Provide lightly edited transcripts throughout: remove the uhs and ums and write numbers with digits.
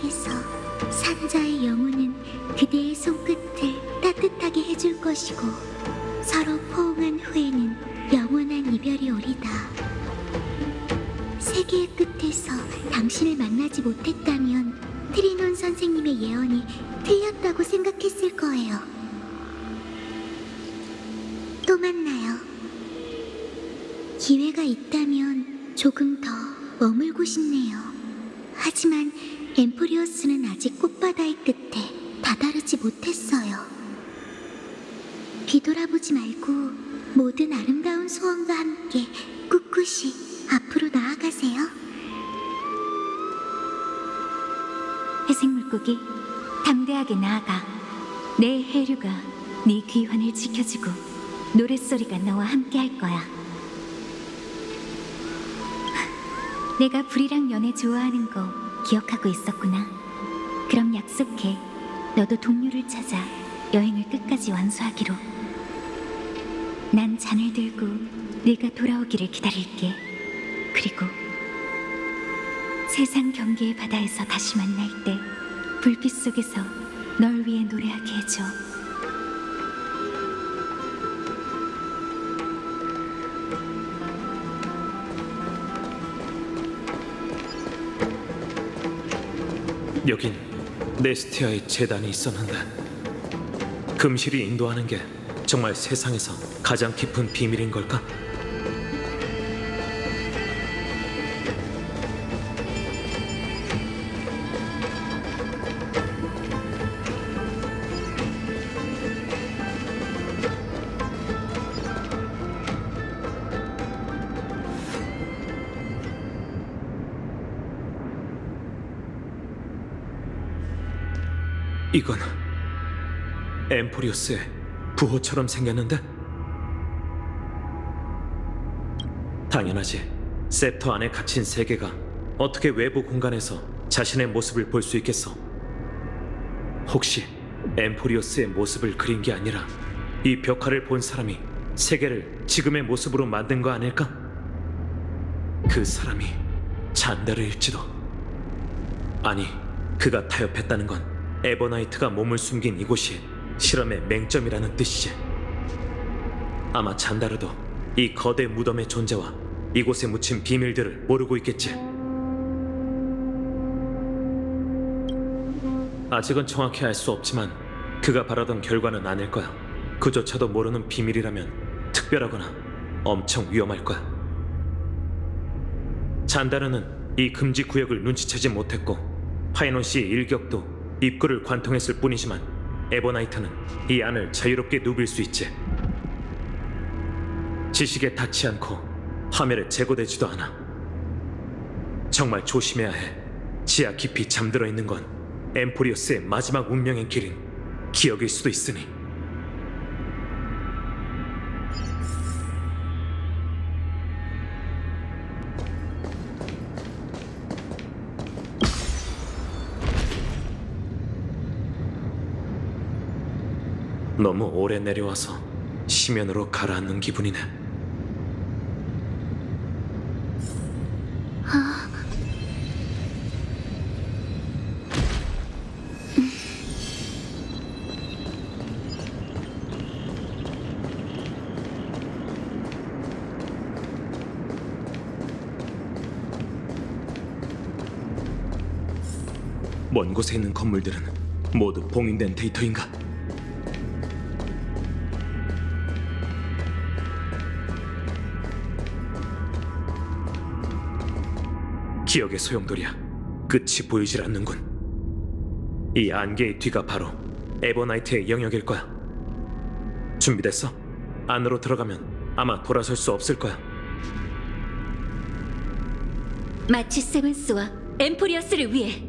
앞에서 산자의 영혼은 그대의 손끝을 따뜻하게 해줄 것이고 서로 포옹한 후에는 영원한 이별이 오리다. 세계의 끝에서 당신을 만나지 못했다면 트리논 선생님의 예언이 틀렸다고 생각했을 거예요. 또 만나요. 기회가 있다면 조금 더 머물고 싶네요. 하지만 엠프리오스는 아직 꽃바다의 끝에 다다르지 못했어요. 뒤돌아보지 말고 모든 아름다운 소원과 함께 꿋꿋이 앞으로 나아가세요. 회색 물고기, 담대하게 나아가. 내 해류가 네 귀환을 지켜주고 노랫소리가 너와 함께 할 거야. 내가 불이랑 연애 좋아하는 거 기억하고 있었구나. 그럼 약속해. 너도 동료를 찾아 여행을 끝까지 완수하기로. 난 잔을 들고 네가 돌아오기를 기다릴게. 그리고 세상 경계의 바다에서 다시 만날 때 불빛 속에서 널 위해 노래하게 해줘. 여긴 네스티아의 재단이 있었는데 금실이 인도하는 게 정말 세상에서 가장 깊은 비밀인 걸까? 이건 엠포리오스의 부호처럼 생겼는데? 당연하지. 셉터 안에 갇힌 세계가 어떻게 외부 공간에서 자신의 모습을 볼 수 있겠어? 혹시 엠포리오스의 모습을 그린 게 아니라 이 벽화를 본 사람이 세계를 지금의 모습으로 만든 거 아닐까? 그 사람이 잔다르일지도. 아니, 그가 타협했다는 건 에버나이트가 몸을 숨긴 이곳이 실험의 맹점이라는 뜻이지. 아마 잔다르도 이 거대 무덤의 존재와 이곳에 묻힌 비밀들을 모르고 있겠지. 아직은 정확히 알 수 없지만 그가 바라던 결과는 아닐 거야. 그조차도 모르는 비밀이라면 특별하거나 엄청 위험할 거야. 잔다르는 이 금지 구역을 눈치채지 못했고 파이논 씨의 일격도 입구를 관통했을 뿐이지만 에버나이트는 이 안을 자유롭게 누빌 수 있지. 지식에 닿지 않고 화면에 제거되지도 않아. 정말 조심해야 해. 지하 깊이 잠들어 있는 건 엠포리오스의 마지막 운명의 길인 기억일 수도 있으니. 너무 오래 내려와서 심연으로 가라앉는 기분이네. 먼 곳에 있는 건물들은 모두 봉인된 데이터인가? 기억의 소용돌이야. 끝이 보이질 않는군. 이 안개의 뒤가 바로 에버나이트의 영역일 거야. 준비됐어? 안으로 들어가면 아마 돌아설 수 없을 거야. 마치 세븐스와 엠포리어스를 위해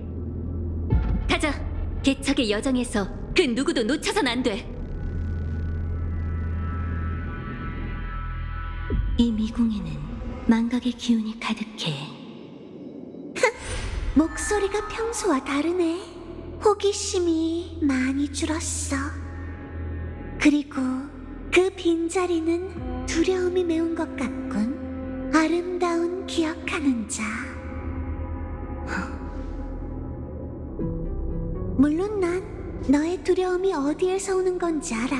가자. 개척의 여정에서 그 누구도 놓쳐선 안 돼. 이 미궁에는 망각의 기운이 가득해. 목소리가 평소와 다르네. 호기심이 많이 줄었어. 그리고 그 빈자리는 두려움이 메운 것 같군. 아름다운 기억하는 자. 물론 난 너의 두려움이 어디에서 오는 건지 알아.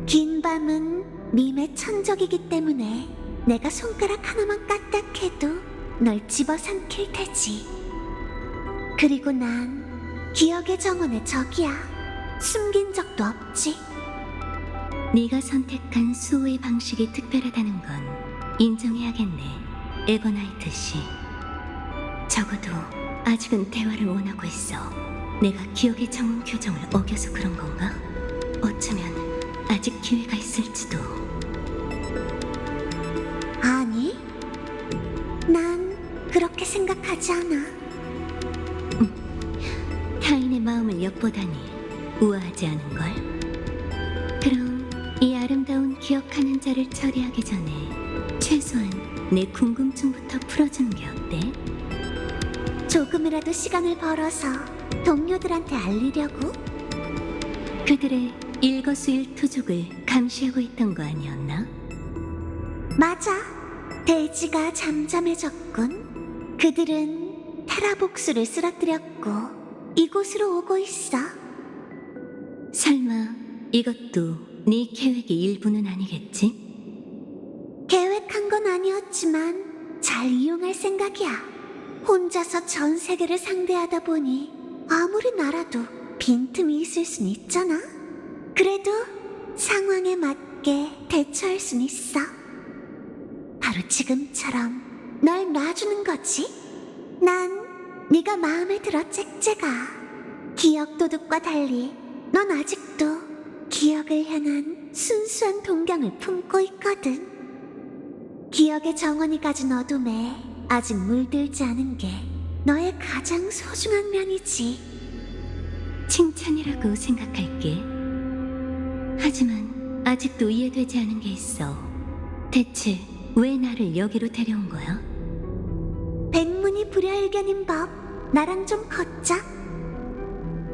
긴 밤은 밈의 천적이기 때문에 내가 손가락 하나만 까딱해도 널 집어삼킬 테지. 그리고 난 기억의 정원의 적이야. 숨긴 적도 없지. 네가 선택한 수호의 방식이 특별하다는 건 인정해야겠네, 에버나이트 씨. 적어도 아직은 대화를 원하고 있어. 내가 기억의 정원 규정을 어겨서 그런 건가? 어쩌면 아직 기회가 있을지도. 아니, 난 그렇게 생각하지 않아. 타인의 마음을 엿보다니 우아하지 않은걸? 그럼 이 아름다운 기억하는 자를 처리하기 전에 최소한 내 궁금증부터 풀어주는 게 어때? 조금이라도 시간을 벌어서 동료들한테 알리려고? 그들의 일거수일투족을 감시하고 있던 거 아니었나? 맞아. 대지가 잠잠해졌군. 그들은 테라복수를 쓰러뜨렸고 이곳으로 오고 있어. 설마 이것도 네 계획의 일부는 아니겠지? 계획한 건 아니었지만 잘 이용할 생각이야. 혼자서 전 세계를 상대하다 보니 아무리 날아도 빈틈이 있을 순 있잖아. 그래도 상황에 맞게 대처할 순 있어. 바로 지금처럼 널 놔주는 거지. 난 네가 마음에 들어, 잭잭아. 기억 도둑과 달리 넌 아직도 기억을 향한 순수한 동경을 품고 있거든. 기억의 정원이 가진 어둠에 아직 물들지 않은 게 너의 가장 소중한 면이지. 칭찬이라고 생각할게. 하지만 아직도 이해되지 않은 게 있어. 대체 왜 나를 여기로 데려온 거야? 백문이 불여일견인 법, 나랑 좀 걷자.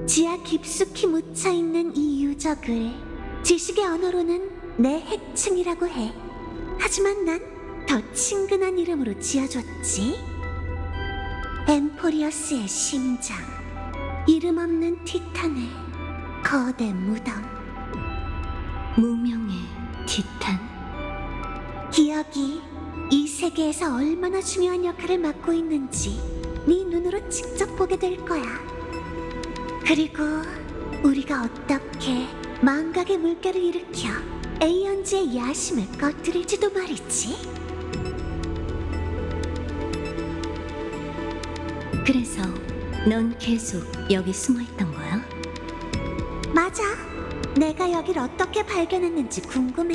지하 깊숙이 묻혀있는 이 유적을 지식의 언어로는 내 핵층이라고 해. 하지만 난 더 친근한 이름으로 지어줬지. 엠포리어스의 심장, 이름 없는 티탄의 거대 무덤. 무명의 티탄? 기억이 이 세계에서 얼마나 중요한 역할을 맡고 있는지 네 눈으로 직접 보게 될 거야. 그리고 우리가 어떻게 망각의 물결을 일으켜 에이언즈의 야심을 꺼뜨릴지도 말이지. 그래서 넌 계속 여기 숨어있던 거야? 맞아. 내가 여길 어떻게 발견했는지 궁금해?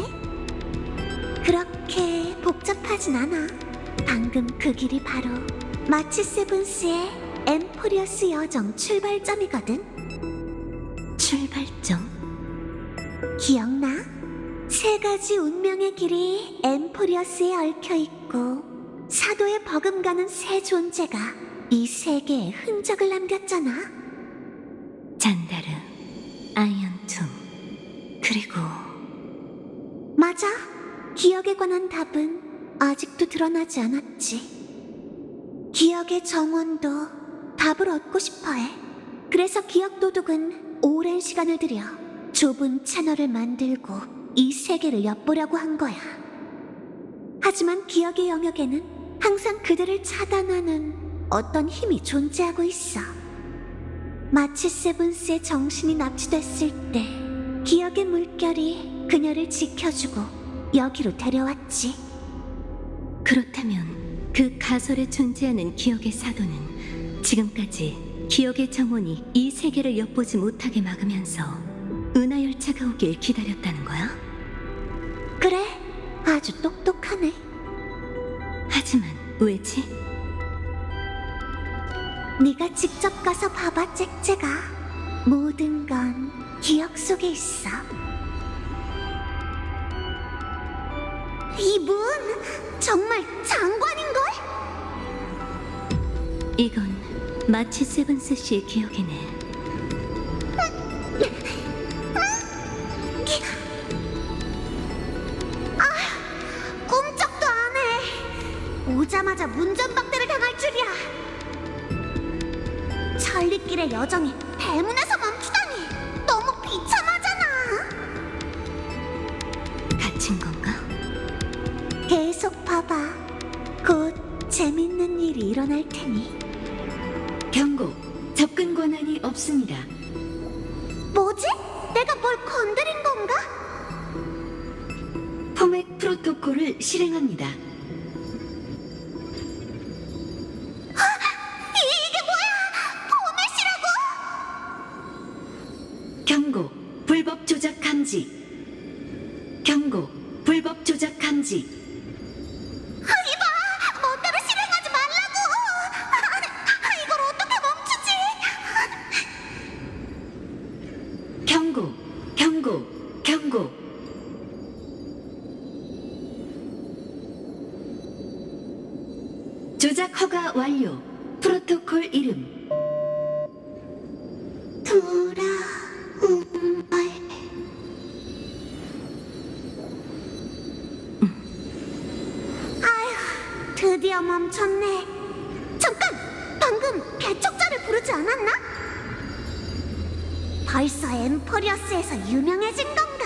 그렇게 복잡하진 않아. 방금 그 길이 바로 마치 세븐스의 엠포리어스 여정 출발점이거든. 출발점? 기억나? 세 가지 운명의 길이 엠포리어스에 얽혀있고 사도에 버금가는 세 존재가 이 세계에 흔적을 남겼잖아. 잔다르, 아이언툼, 그리고 맞아. 기억에 관한 답은 아직도 드러나지 않았지. 기억의 정원도 답을 얻고 싶어해. 그래서 기억 도둑은 오랜 시간을 들여 좁은 채널을 만들고 이 세계를 엿보려고 한 거야. 하지만 기억의 영역에는 항상 그들을 차단하는 어떤 힘이 존재하고 있어. 마치 세븐스의 정신이 납치됐을 때 기억의 물결이 그녀를 지켜주고 여기로 데려왔지. 그렇다면 그 가설에 존재하는 기억의 사도는 지금까지 기억의 정원이 이 세계를 엿보지 못하게 막으면서 은하열차가 오길 기다렸다는 거야? 그래, 아주 똑똑하네. 하지만 왜지? 네가 직접 가서 봐봐, 잭잭아. 모든 건 기억 속에 있어. 이 문 정말 장관인걸? 이건 마치 세븐스 씨의 기억이네. 꿈쩍도 안 해. 오자마자 문전박대를 당할 줄이야. 천리길의 여정이 대문에서 계속 봐봐. 곧 재밌는 일이 일어날 테니. 경고, 접근 권한이 없습니다. 뭐지? 내가 뭘 건드린 건가? 포맥 프로토콜을 실행합니다. 이게 뭐야? 포맷이라고? 경고, 불법 조작 감지. 경고, 불법 조작 감지. 이봐! 멋대로 실행하지 말라고! 이걸 어떻게 멈추지? 경고, 경고, 경고. 조작 허가 완료. 프로토콜 이름. 돌아온 걸. 아휴, 드디어 멈췄네. 잠깐! 방금 개척자를 부르지 않았나? 벌써 엠포리어스에서 유명해진 건가?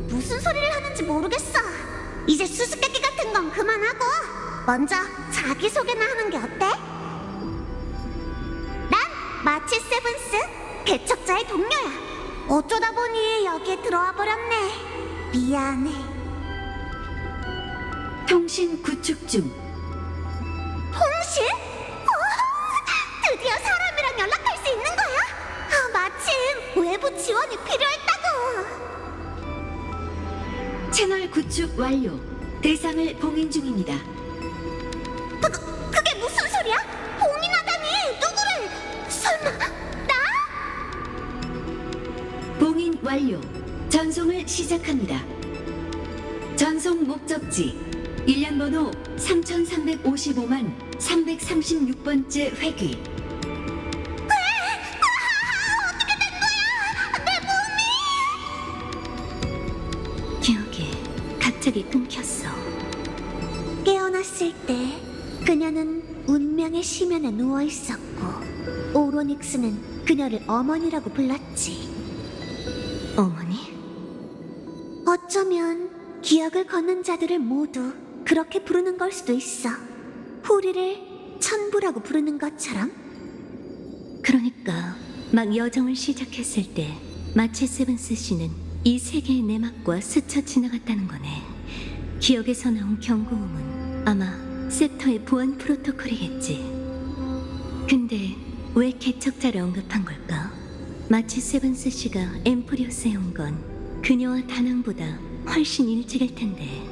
무슨 소리를 하는지 모르겠어. 이제 수수께끼 같은 건 그만하고 먼저 자기소개나 하는 게 어때? 난 마치 세븐스, 개척자의 동료야. 어쩌다 보니 여기에 들어와 버렸네. 미안해. 통신 구축 중. 통신? 드디어 사람이랑 연락할 수 있는 거야? 마침 외부 지원이 필요했다고. 채널 구축 완료. 대상을 봉인 중입니다. 그게 무슨 소리야? 봉인하다니 누구를? 설마 나? 봉인 완료. 전송을 시작합니다. 전송 목적지 일련번호 3355만 336번째 회귀. 어떻게 된 거야? 내 몸이! 기억이 갑자기 끊겼어. 깨어났을 때 그녀는 운명의 심연에 누워 있었고 오로닉스는 그녀를 어머니라고 불렀지. 어머니? 어쩌면 기억을 걷는 자들을 모두 그렇게 부르는 걸 수도 있어. 후리를 천부라고 부르는 것처럼. 그러니까 막 여정을 시작했을 때 마치 세븐스 씨는 이 세계의 내막과 스쳐 지나갔다는 거네. 기억에서 나온 경고음은 아마 셉터의 보안 프로토콜이겠지. 근데 왜 개척자를 언급한 걸까? 마치 세븐스 씨가 엠포리오스에 온 건 그녀와 다낭보다 훨씬 일찍일 텐데.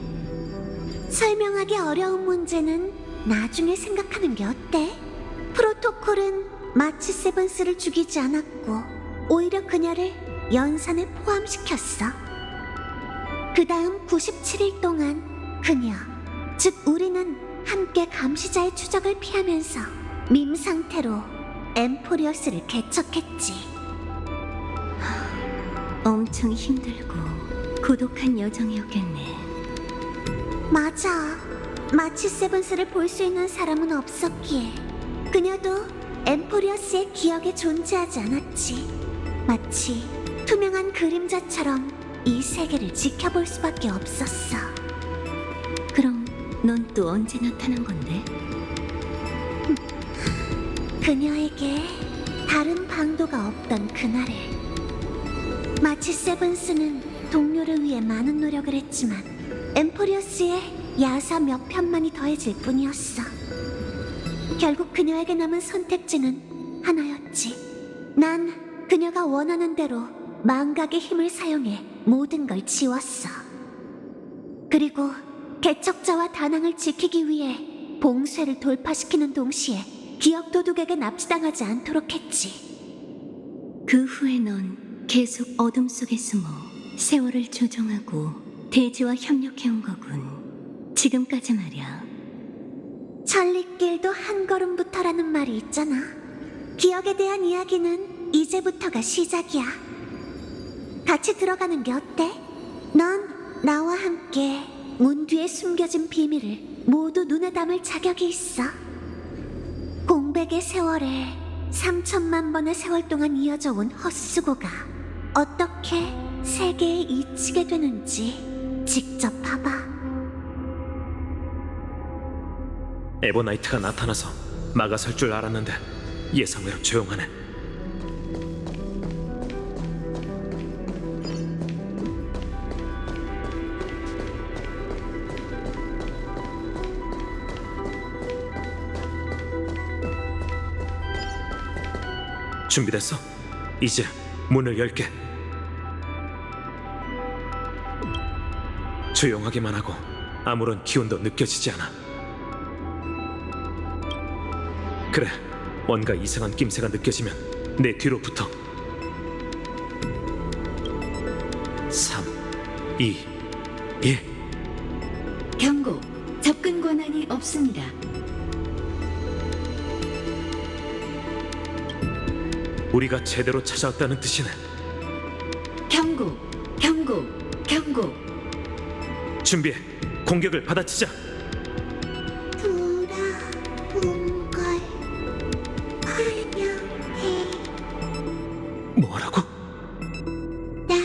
설명하기 어려운 문제는 나중에 생각하는 게 어때? 프로토콜은 마치 세븐스를 죽이지 않았고 오히려 그녀를 연산에 포함시켰어. 그 다음 97일 동안 그녀, 즉 우리는 함께 감시자의 추적을 피하면서 밈 상태로 엠포리어스를 개척했지. 엄청 힘들고 고독한 여정이었겠네. 맞아. 마치 세븐스를 볼 수 있는 사람은 없었기에 그녀도 엠포리어스의 기억에 존재하지 않았지. 마치 투명한 그림자처럼 이 세계를 지켜볼 수밖에 없었어. 그럼 넌 또 언제 나타난 건데? 그녀에게 다른 방도가 없던 그날을. 마치 세븐스는 동료를 위해 많은 노력을 했지만 엠포리어스의 야사 몇 편만이 더해질 뿐이었어. 결국 그녀에게 남은 선택지는 하나였지. 난 그녀가 원하는 대로 망각의 힘을 사용해 모든 걸 지웠어. 그리고 개척자와 다낭을 지키기 위해 봉쇄를 돌파시키는 동시에 기억 도둑에게 납치당하지 않도록 했지. 그 후에 넌 계속 어둠 속에 숨어 세월을 조종하고 대지와 협력해온 거군. 지금까지 말이야. 천리길도 한 걸음부터라는 말이 있잖아. 기억에 대한 이야기는 이제부터가 시작이야. 같이 들어가는 게 어때? 넌 나와 함께 문 뒤에 숨겨진 비밀을 모두 눈에 담을 자격이 있어. 공백 500의 세월에 3천만 번의 세월 동안 이어져 온 헛수고가 어떻게 세계에 잊히게 되는지 직접 봐봐. 에버나이트가 나타나서 막아설 줄 알았는데 예상외로 조용하네. 준비됐어? 이제 문을 열게. 조용하기만 하고 아무런 기운도 느껴지지 않아. 그래, 뭔가 이상한 낌새가 느껴지면 내 뒤로 붙어. 3, 2, 1. 경고. 접근 권한이 없습니다. 우리가 제대로 찾아왔다는 뜻이네. 경고. 경고. 경고. 준비해. 공격을 받아치자. 돌아온 걸 환영해. 뭐라고? 난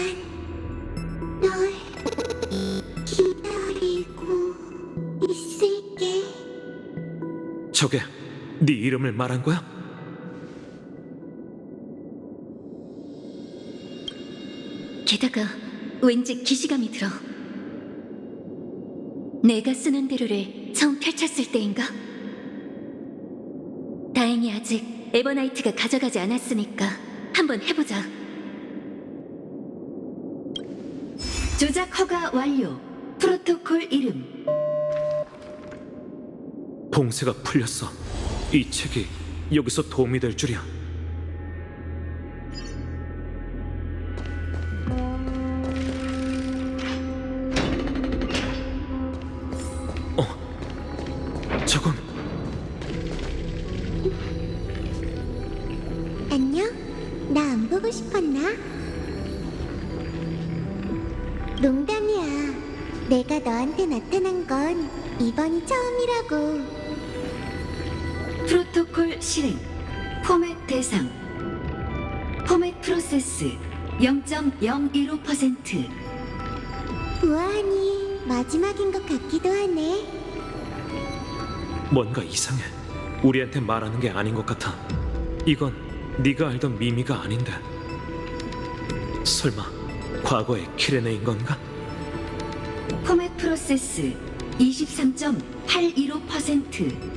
널 기다리고 있을게. 저게 네 이름을 말한 거야? 게다가 왠지 기시감이 들어. 내가 쓰는 대로를 처음 펼쳤을 때인가? 다행히 아직 에버나이트가 가져가지 않았으니까 한번 해보자. 조작 허가 완료. 프로토콜 이름. 봉쇄가 풀렸어. 이 책이 여기서 도움이 될 줄이야. 저건 안녕? 나 안 보고 싶었나? 농담이야. 내가 너한테 나타난 건 이번이 처음이라고. 프로토콜 실행. 포맷 대상. 포맷 프로세스 0.015%. 보아하니 마지막인 것 같기도 하네. 뭔가 이상해. 우리한테 말하는 게 아닌 것 같아. 이건 네가 알던 미미가 아닌데. 설마 과거의 키레네인 건가? 포맷 프로세스 23.815%.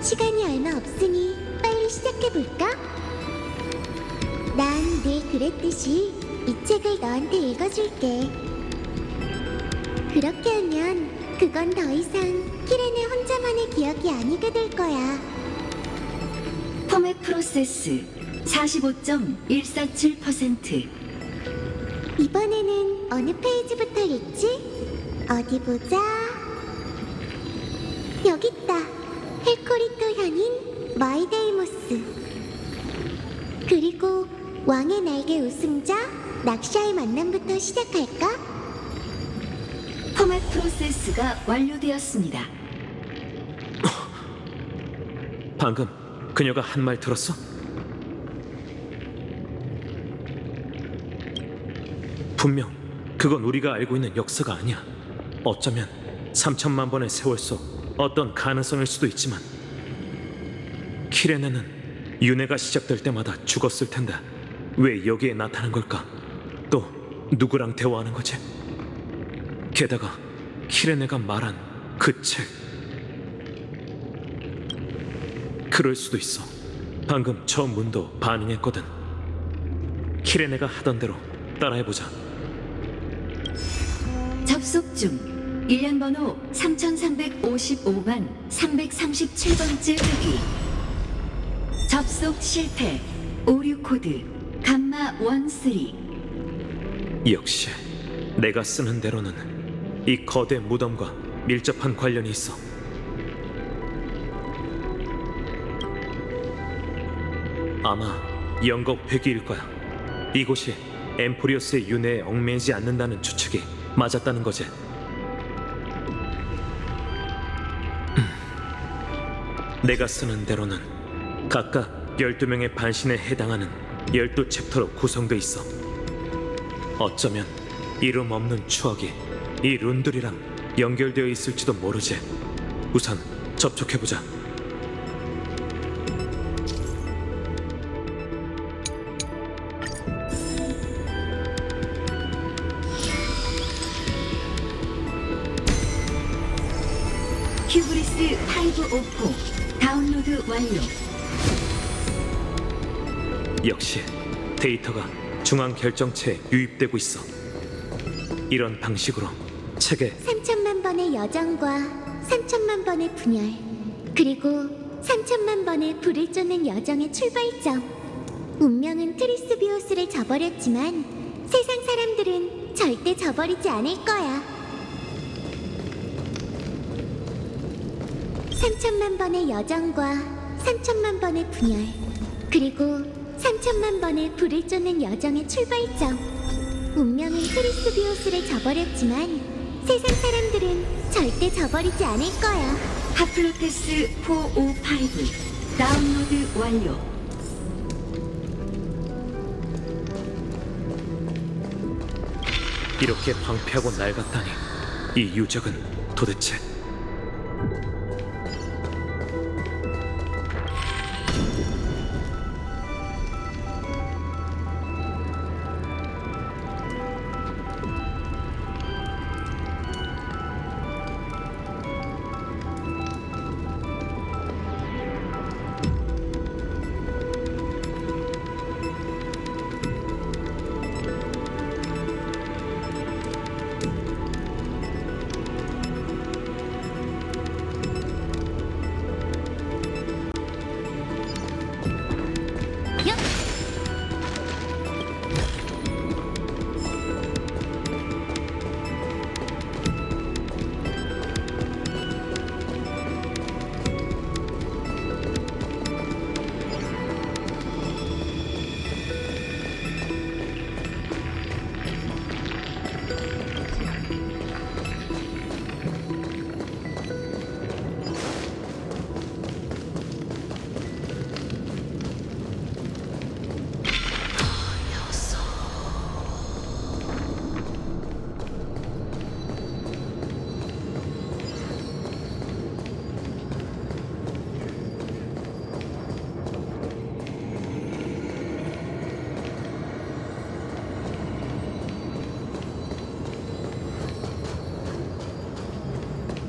시간이 얼마 없으니 빨리 시작해볼까? 난 늘 그랬듯이 이 책을 너한테 읽어줄게. 그렇게 하면 그건 더 이상 키렌의 혼자만의 기억이 아니게 될 거야. 포맷 프로세스 45.147%. 이번에는 어느 페이지부터 읽지? 어디 보자. 여기 있다. 헬코리토 현인 마이데이모스. 그리고 왕의 날개 우승자 락샤의 만남부터 시작할까? 포맷 프로세스가 완료되었습니다. 방금 그녀가 한 말 들었어? 분명 그건 우리가 알고 있는 역사가 아니야. 어쩌면 3천만 번의 세월 속 어떤 가능성일 수도 있지만 키레네는 윤회가 시작될 때마다 죽었을 텐데 왜 여기에 나타난 걸까? 또 누구랑 대화하는 거지? 게다가 키레네가 말한 그 책, 그럴 수도 있어. 방금 저 문도 반응했거든. 키레네가 하던 대로 따라해보자. 접속 중. 일련 번호 3355만 337번째 회기. 접속 실패. 오류 코드 감마 13. 역시 내가 쓰는 대로는 이 거대 무덤과 밀접한 관련이 있어. 아마 영겁 회기일 거야. 이곳이 엠포리오스의 윤회에 얽매이지 않는다는 추측이 맞았다는 거지. 내가 쓰는 대로는 각각 12명의 반신에 해당하는 12챕터로 구성돼 있어. 어쩌면 이름 없는 추억이 이 룬들이랑 연결되어 있을지도 모르지. 우선 접촉해보자. 큐브리스 504 다운로드 완료. 역시 데이터가 중앙 결정체에 유입되고 있어. 이런 방식으로 책에 3천만 번의 여정과 3천만 번의 분열, 그리고 3천만 번의 불을 쫓는 여정의 출발점. 운명은 트리스비오스를 저버렸지만 세상 사람들은 절대 저버리지 않을 거야. 3천만 번의 여정과 3천만 번의 분열, 그리고 3천만 번의 불을 쫓는 여정의 출발점. 운명은 트리스비오스를 저버렸지만 세상 사람들은 절대 저버리지 않을 거야. 하플로테스 405 다운로드 완료. 이렇게 방패하고 낡았다니, 이 유적은 도대체.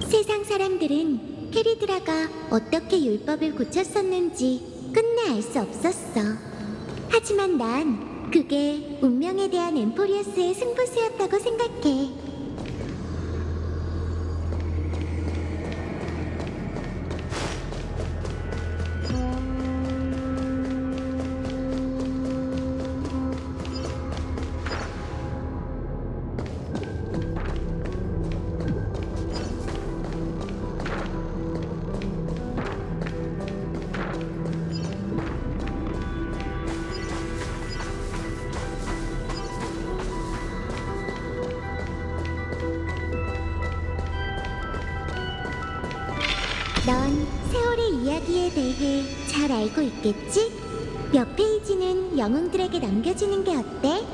세상 사람들은 캐리드라가 어떻게 율법을 고쳤었는지 끝내 알 수 없었어. 하지만 난 그게 운명에 대한 엠포리어스의 승부수였다고 생각해. 넌 세월의 이야기에 대해 잘 알고 있겠지? 몇 페이지는 영웅들에게 남겨주는 게 어때?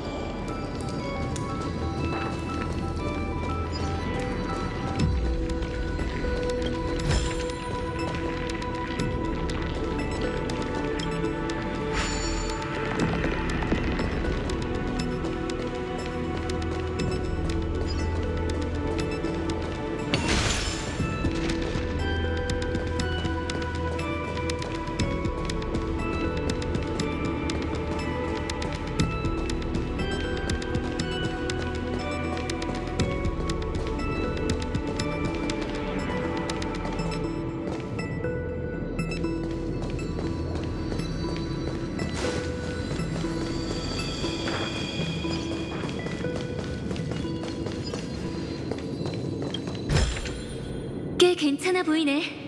꽤 괜찮아 보이네.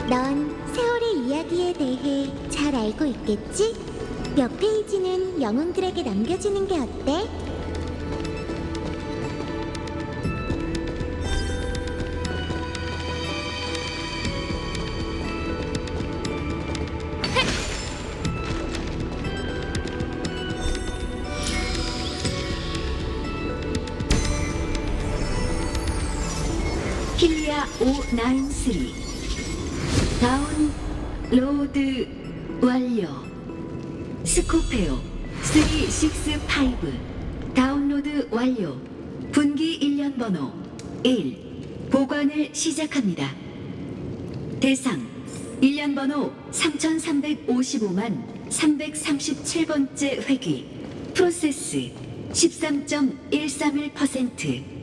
넌 세월의 이야기에 대해 잘 알고 있겠지? 몇 페이지는 영웅들에게 남겨주는 게 어때? 킬리아 593 다운로드 완료. 스코페오 365 다운로드 완료. 분기 1년 번호 1 보관을 시작합니다. 대상 1년 번호 3355만 337번째 회귀. 프로세스 13.131%.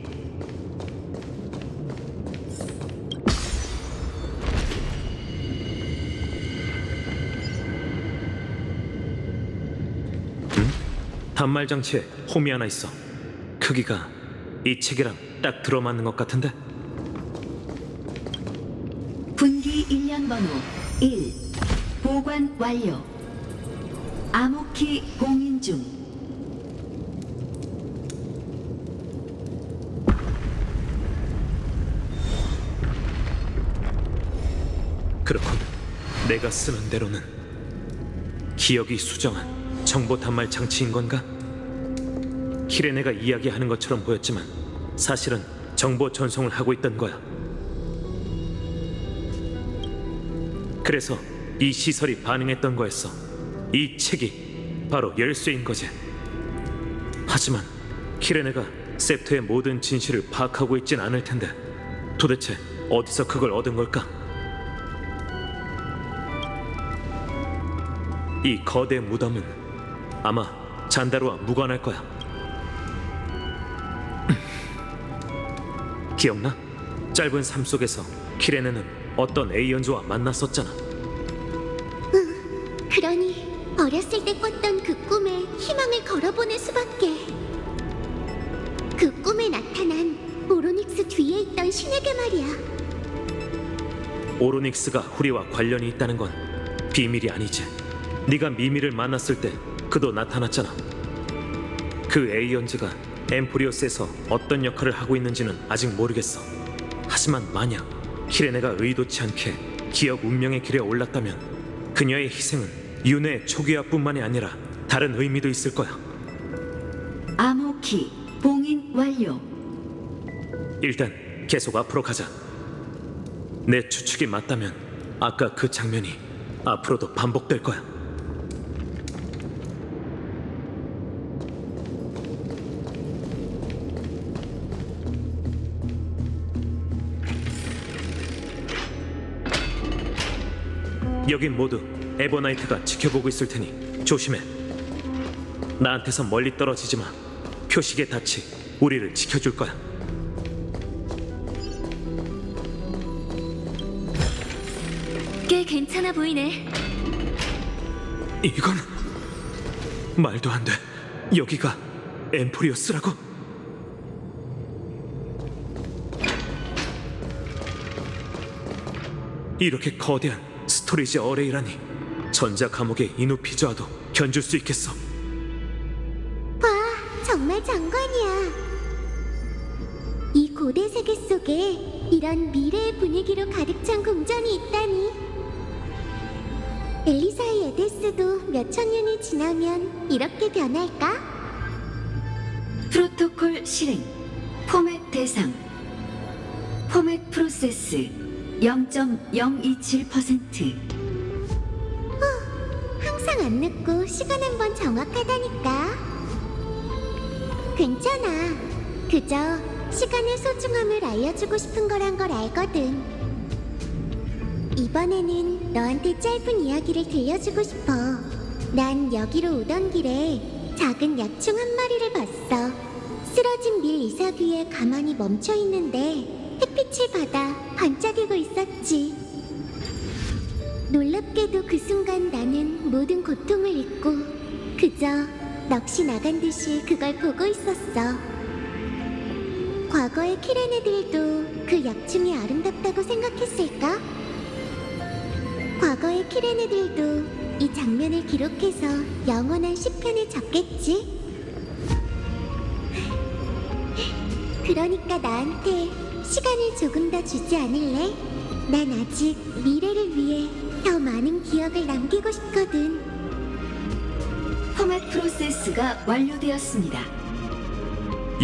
단말 장치에 홈이 하나 있어. 크기가 이 책이랑 딱 들어맞는 것 같은데? 분기 1년 번호 1 보관 완료. 암호키 봉인 중. 그렇군. 내가 쓰는 대로는 기억이 수정한 정보 단말 장치인 건가? 키레네가 이야기하는 것처럼 보였지만 사실은 정보 전송을 하고 있던 거야. 그래서 이 시설이 반응했던 거였어. 이 책이 바로 열쇠인 거지. 하지만 키레네가 셉터의 모든 진실을 파악하고 있진 않을 텐데 도대체 어디서 그걸 얻은 걸까? 이 거대 무덤은 아마 잔다루와 무관할 거야. 기억나? 짧은 삶 속에서 키레네는 어떤 에이언즈와 만났었잖아. 그러니 어렸을 때 꿨던 그 꿈에 희망을 걸어보낼 수밖에. 그 꿈에 나타난 오로닉스 뒤에 있던 신에게 말이야. 오로닉스가 후리와 관련이 있다는 건 비밀이 아니지. 네가 미미를 만났을 때 그도 나타났잖아. 그 에이언즈가 엠포리오스에서 어떤 역할을 하고 있는지는 아직 모르겠어. 하지만 만약 키레네가 의도치 않게 기억 운명의 길에 올랐다면 그녀의 희생은 윤회의 초기화뿐만이 아니라 다른 의미도 있을 거야. 암호키 봉인 완료. 일단 계속 앞으로 가자. 내 추측이 맞다면 아까 그 장면이 앞으로도 반복될 거야. 여긴 모두 에버나이트가 지켜보고 있을 테니 조심해. 나한테서 멀리 떨어지지 마. 표식의 닻이 우리를 지켜줄 거야. 꽤 괜찮아 보이네. 이건 말도 안 돼. 여기가 엠포리오스라고? 이렇게 거대한 스토리지 어레이라니. 전자 감옥의 이누피저와도 견줄 수 있겠어. 와, 정말 장관이야. 이 고대 세계 속에 이런 미래의 분위기로 가득 찬 궁전이 있다니. 엘리사의 에데스도 몇천 년이 지나면 이렇게 변할까? 프로토콜 실행. 포맷 대상. 포맷 프로세스 0.027%. 항상 안 늦고 시간 한번 정확하다니까. 괜찮아. 그저 시간의 소중함을 알려주고 싶은 거란 걸 알거든. 이번에는 너한테 짧은 이야기를 들려주고 싶어. 난 여기로 오던 길에 작은 약충 한 마리를 봤어. 쓰러진 밀 이삭 위에 가만히 멈춰 있는데 햇빛을 받아 반짝이고 있었지. 놀랍게도 그 순간 나는 모든 고통을 잊고 그저 넋이 나간 듯이 그걸 보고 있었어. 과거의 키레네들도 그 약충이 아름답다고 생각했을까? 전에 키레네들도 이 장면을 기록해서 영원한 시편에 적겠지? 그러니까 나한테 시간을 조금 더 주지 않을래? 난 아직 미래를 위해 더 많은 기억을 남기고 싶거든. 포맷 프로세스가 완료되었습니다.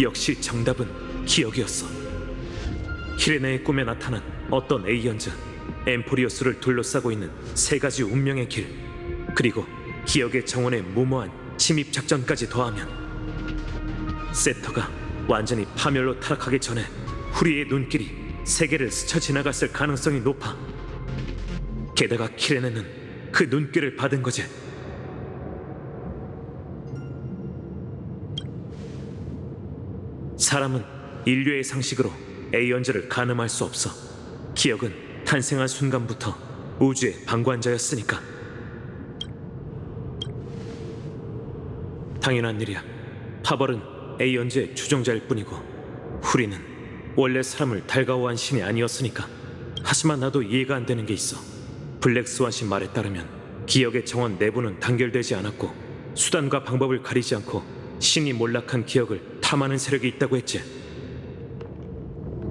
역시 정답은 기억이었어. 키레네의 꿈에 나타난 어떤 에이언즈, 엠포리오스를 둘러싸고 있는 세 가지 운명의 길, 그리고 기억의 정원의 무모한 침입 작전까지 더하면 세터가 완전히 파멸로 타락하기 전에 후리의 눈길이 세계를 스쳐 지나갔을 가능성이 높아. 게다가 키레네는 그 눈길을 받은 거지. 사람은 인류의 상식으로 에이언즈를 가늠할 수 없어. 기억은 탄생한 순간부터 우주의 방관자였으니까. 당연한 일이야. 파벌은 에이언즈의 추종자일 뿐이고 후리는 원래 사람을 달가워한 신이 아니었으니까. 하지만 나도 이해가 안 되는 게 있어. 블랙스완씨 말에 따르면 기억의 정원 내부는 단결되지 않았고 수단과 방법을 가리지 않고 신이 몰락한 기억을 탐하는 세력이 있다고 했지.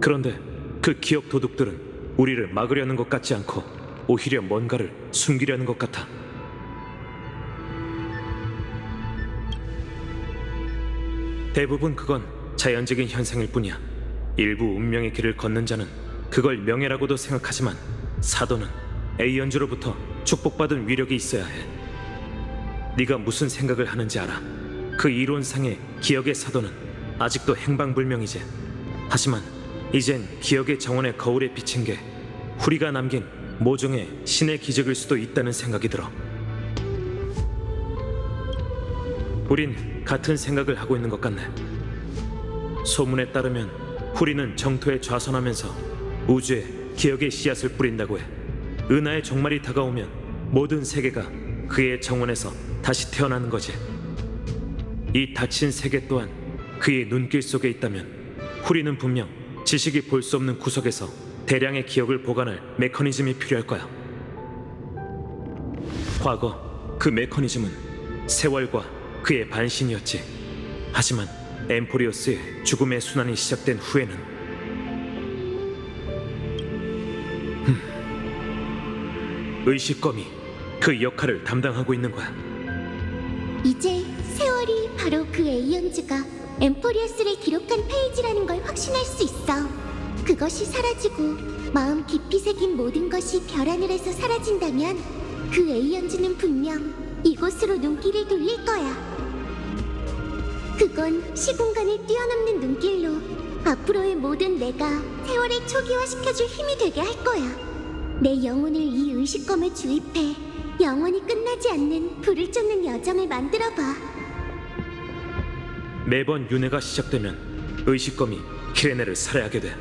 그런데 그 기억 도둑들은 우리를 막으려는 것 같지 않고 오히려 뭔가를 숨기려는 것 같아. 대부분 그건 자연적인 현상일 뿐이야. 일부 운명의 길을 걷는 자는 그걸 명예라고도 생각하지만 사도는 에이언즈로부터 축복받은 위력이 있어야 해. 네가 무슨 생각을 하는지 알아. 그 이론상의 기억의 사도는 아직도 행방불명이지. 하지만 이젠 기억의 정원의 거울에 비친 게 후리가 남긴 모종의 신의 기적일 수도 있다는 생각이 들어. 우린 같은 생각을 하고 있는 것 같네. 소문에 따르면 후리는 정토에 좌선하면서 우주에 기억의 씨앗을 뿌린다고 해. 은하의 종말이 다가오면 모든 세계가 그의 정원에서 다시 태어나는 거지. 이 닫힌 세계 또한 그의 눈길 속에 있다면 후리는 분명 지식이 볼 수 없는 구석에서 대량의 기억을 보관할 메커니즘이 필요할 거야. 과거 그 메커니즘은 세월과 그의 반신이었지. 하지만 엠포리오스의 죽음의 순환이 시작된 후에는 의식검이 그 역할을 담당하고 있는 거야. 이제 세월이 바로 그 에이언즈가 엠포리어스를 기록한 페이지라는 걸 확신할 수 있어. 그것이 사라지고 마음 깊이 새긴 모든 것이 별하늘에서 사라진다면 그 에이언즈는 분명 이곳으로 눈길을 돌릴 거야. 그건 시공간을 뛰어넘는 눈길로 앞으로의 모든 내가 세월을 초기화시켜줄 힘이 되게 할 거야. 내 영혼을 이 의식검에 주입해 영원히 끝나지 않는 불을 쫓는 여정을 만들어봐. 매번 윤회가 시작되면 의식검이 키레네를 살해하게 돼.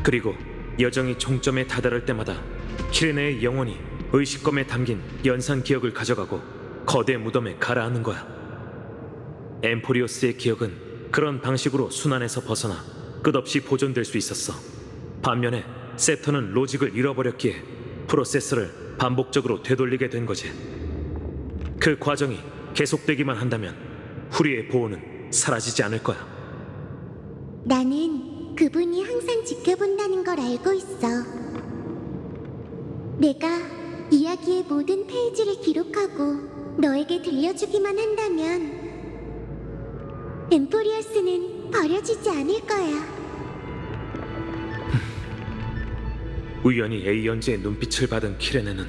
그리고 여정이 종점에 다다를 때마다 키레네의 영혼이 의식검에 담긴 연산 기억을 가져가고 거대 무덤에 가라앉는 거야. 엠포리오스의 기억은 그런 방식으로 순환에서 벗어나 끝없이 보존될 수 있었어. 반면에 세터는 로직을 잃어버렸기에 프로세스를 반복적으로 되돌리게 된 거지. 그 과정이 계속되기만 한다면 후리의 보호는 사라지지 않을 거야. 나는 그분이 항상 지켜본다는 걸 알고 있어. 내가 이야기의 모든 페이지를 기록하고 너에게 들려주기만 한다면 엠포리어스는 버려지지 않을 거야. 우연히 에이언즈의 눈빛을 받은 키레네는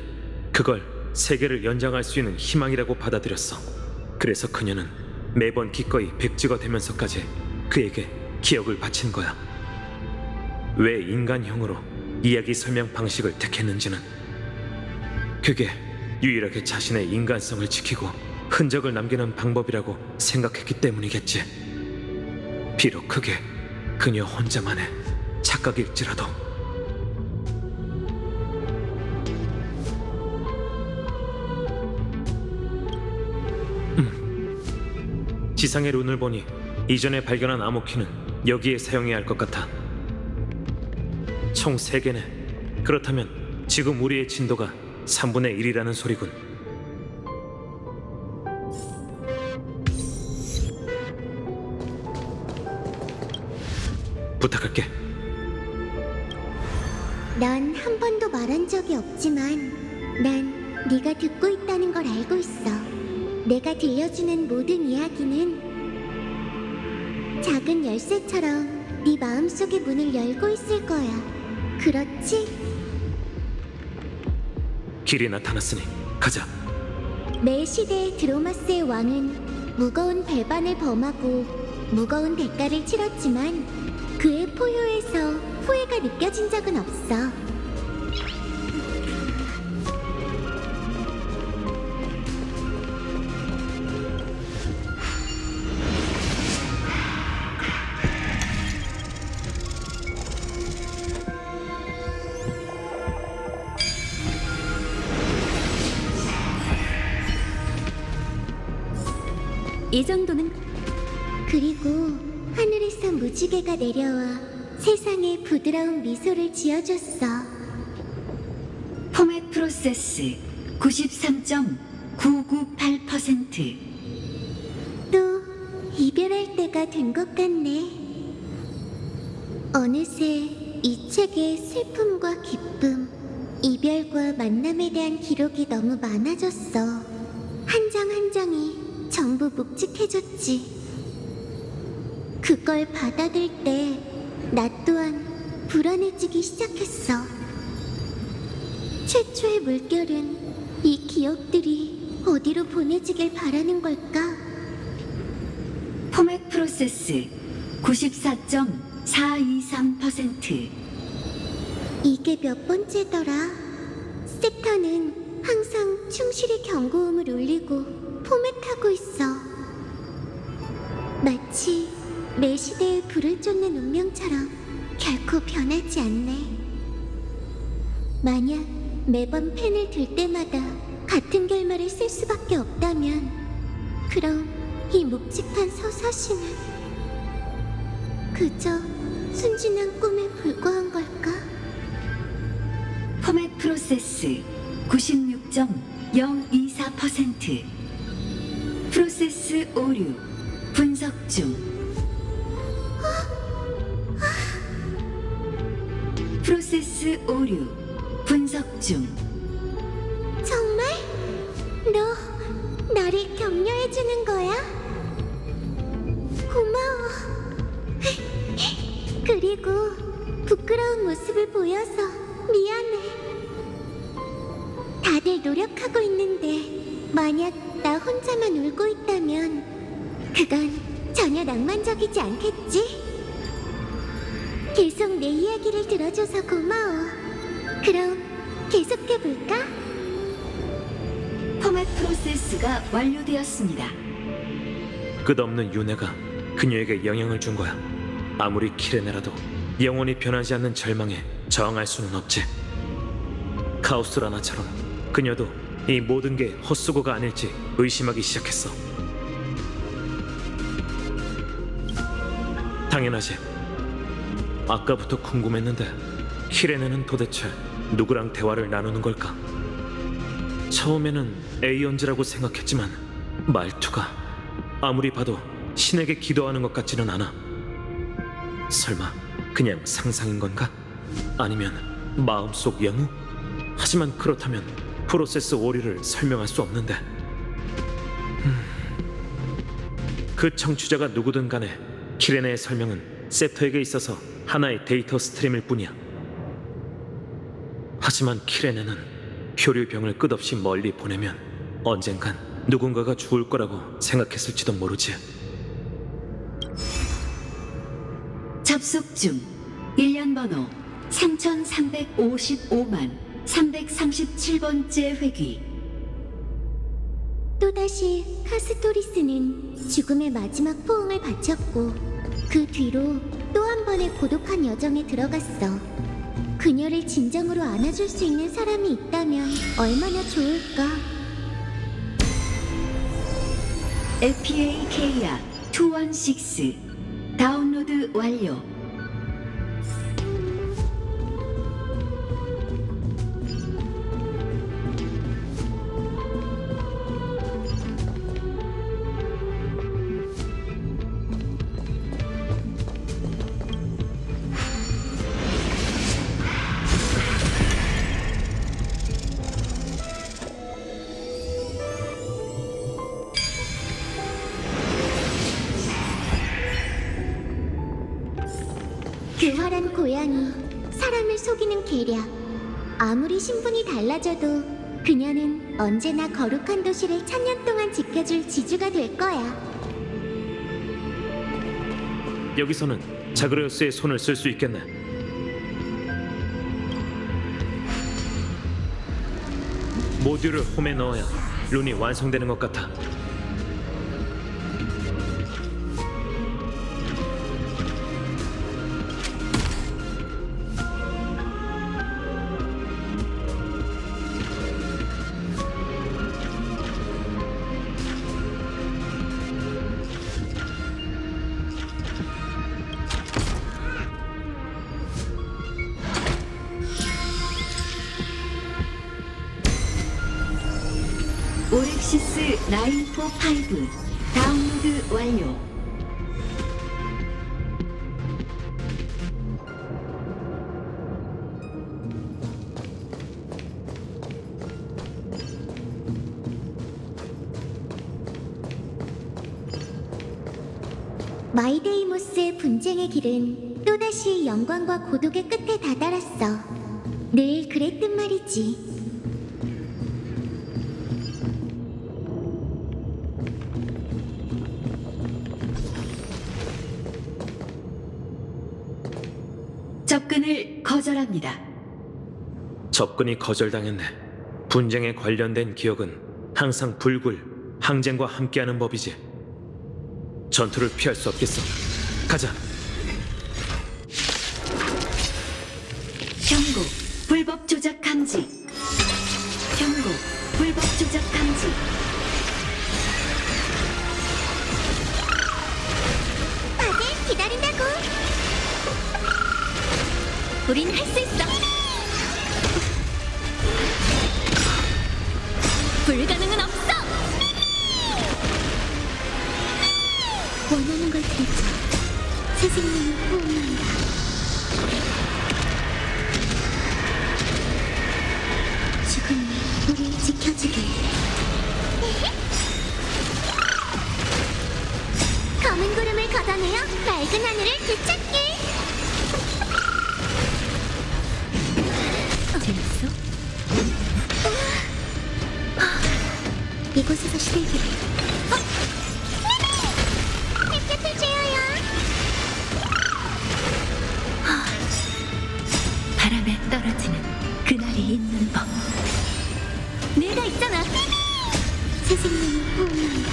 그걸 세계를 연장할 수 있는 희망이라고 받아들였어. 그래서 그녀는 매번 기꺼이 백지가 되면서까지 그에게 기억을 바친 거야. 왜 인간형으로 이야기 설명 방식을 택했는지는 그게 유일하게 자신의 인간성을 지키고 흔적을 남기는 방법이라고 생각했기 때문이겠지. 비록 그게 그녀 혼자만의 착각일지라도. 지상의 룬을 보니 이전에 발견한 암호키는 여기에 사용해야 할 것 같아. 총 3개네. 그렇다면 지금 우리의 진도가 3분의 1이라는 소리군. 부탁할게. 넌 한 번도 말한 적이 없지만 난 네가 듣고 있다는 걸 알고 있어. 내가 들려주는 모든 이야기는 작은 열쇠처럼 네 마음속의 문을 열고 있을 거야. 그렇지? 길이 나타났으니 가자. 매 시대의 드로마스의 왕은 무거운 배반을 범하고 무거운 대가를 치렀지만 그의 포효에서 후회가 느껴진 적은 없어. 이 정도는 그리고 하늘에서 무지개가 내려와 세상에 부드러운 미소를 지어줬어. 포맷 프로세스 93.998%. 또 이별할 때가 된 것 같네. 어느새 이 책에 슬픔과 기쁨, 이별과 만남에 대한 기록이 너무 많아졌어. 한 장 한 장이 전부 묵직해졌지. 그걸 받아들 때 나 또한 불안해지기 시작했어. 최초의 물결은 이 기억들이 어디로 보내지길 바라는 걸까? 포맷 프로세스 94.423%. 이게 몇 번째더라? 섹터는 항상 충실히 경고음을 울리고 포맷하고 있어. 마치 매 시대에 불을 쫓는 운명처럼 결코 변하지 않네. 만약 매번 펜을 들 때마다 같은 결말을 쓸 수밖에 없다면 그럼 이 묵직한 서사시는 그저 순진한 꿈에 불과한 걸까? 포맷 프로세스 96.024%. 프로세스 오류 분석 중. 프로세스 오류 분석 중. 정말? 너 나를 격려해주는 거야? 고마워. 그리고 부끄러운 모습을 보여서 미안해. 다들 노력하고 있는데 만약 나 혼자만 울고 있다면 그건 전혀 낭만적이지 않겠지? 계속 내 이야기를 들어줘서 고마워. 그럼 계속해볼까? 포맷 프로세스가 완료되었습니다. 끝없는 윤회가 그녀에게 영향을 준 거야. 아무리 키레네라도 영원히 변하지 않는 절망에 저항할 수는 없지. 카오스라나처럼 그녀도 이 모든 게 헛수고가 아닐지 의심하기 시작했어. 당연하지. 아까부터 궁금했는데 키레네는 도대체 누구랑 대화를 나누는 걸까? 처음에는 에이언즈라고 생각했지만 말투가 아무리 봐도 신에게 기도하는 것 같지는 않아. 설마 그냥 상상인 건가? 아니면 마음속 영우? 하지만 그렇다면 프로세스 오류를 설명할 수 없는데. 그 청취자가 누구든 간에 키레네의 설명은 셉터에게 있어서 하나의 데이터 스트림일 뿐이야. 하지만 키레네는 표류병을 끝없이 멀리 보내면 언젠간 누군가가 죽을 거라고 생각했을지도 모르지. 접속 중. 일련 번호 3355만 337번째 회귀. 또다시 카스토리스는 죽음의 마지막 포옹을 바쳤고 그 뒤로 또 한 번의 고독한 여정에 들어갔어. 그녀를 진정으로 안아줄 수 있는 사람이 있다면 얼마나 좋을까? LPA KR 216 다운로드 완료. 모양이 사람을 속이는 계략. 아무리 신분이 달라져도 그녀는 언제나 거룩한 도시를 천년 동안 지켜줄 지주가 될 거야. 여기서는 자그레우스의 손을 쓸 수 있겠네. 모듈을 홈에 넣어야 룬이 완성되는 것 같아. 오렉시스 945 다운로드 완료. 마이데이모스의 분쟁의 길은 또다시 영광과 고독의 끝에 다다랐어. 늘 그랬단 말이지. 접근을 거절합니다. 접근이 거절당했네. 분쟁에 관련된 기억은 항상 불굴, 항쟁과 함께하는 법이지. 전투를 피할 수 없겠어. 가자. 경고, 불법 조작 감지. 경고, 불법 조작 감지. 다들 기다린다고. 우린 할 수 있어. 불가능은 없어. 원하는 걸 드리자. 새 생명을 포옹한다. 죽음이 우리를 지켜주길. 검은 구름을 걷어내어 맑은 하늘을 되찾길. 재밌어? 이곳에서 시들기를. 햇볕을 쬐어요. 바람에 떨어지는 그날이 있는 법. 내가 있잖아. 새 생명을 포옹한다.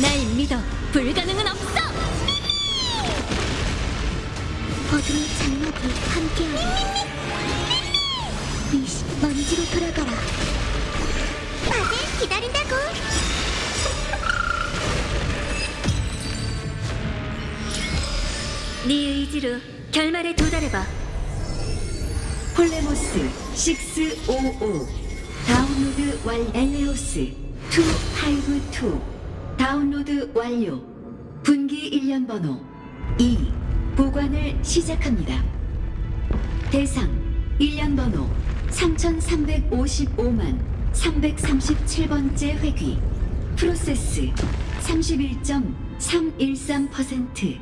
날 믿어. 불가능은 없어. 어둠의 장막이 함께하리. 먼지로 돌아가라. 다들 기다린다고. 네 의지로 결말에 도달해봐. 폴레모스 655 다운로드 완료. 엘레오스 252 다운로드 완료. 분기 1년 번호 2 보관을 시작합니다. 대상 1년 번호 3355만 337번째 회귀. 프로세스 31.313%.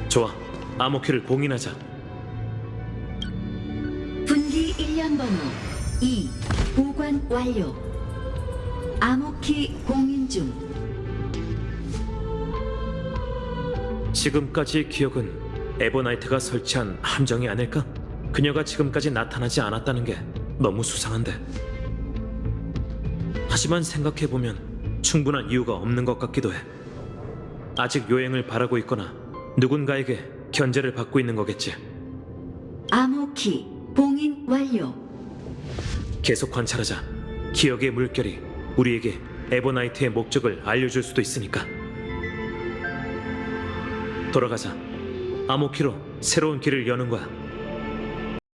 좋아. 암호키를 봉인하자. 분기 1년 번호 2 보관 완료. 암호키 공인 중. 지금까지의 기억은 에버나이트가 설치한 함정이 아닐까? 그녀가 지금까지 나타나지 않았다는 게 너무 수상한데. 하지만 생각해보면 충분한 이유가 없는 것 같기도 해. 아직 요행을 바라고 있거나 누군가에게 견제를 받고 있는 거겠지. 암호키 봉인 완료. 계속 관찰하자. 기억의 물결이 우리에게 에버나이트의 목적을 알려줄 수도 있으니까. 돌아가자. 암호키로 새로운 길을 여는 거야.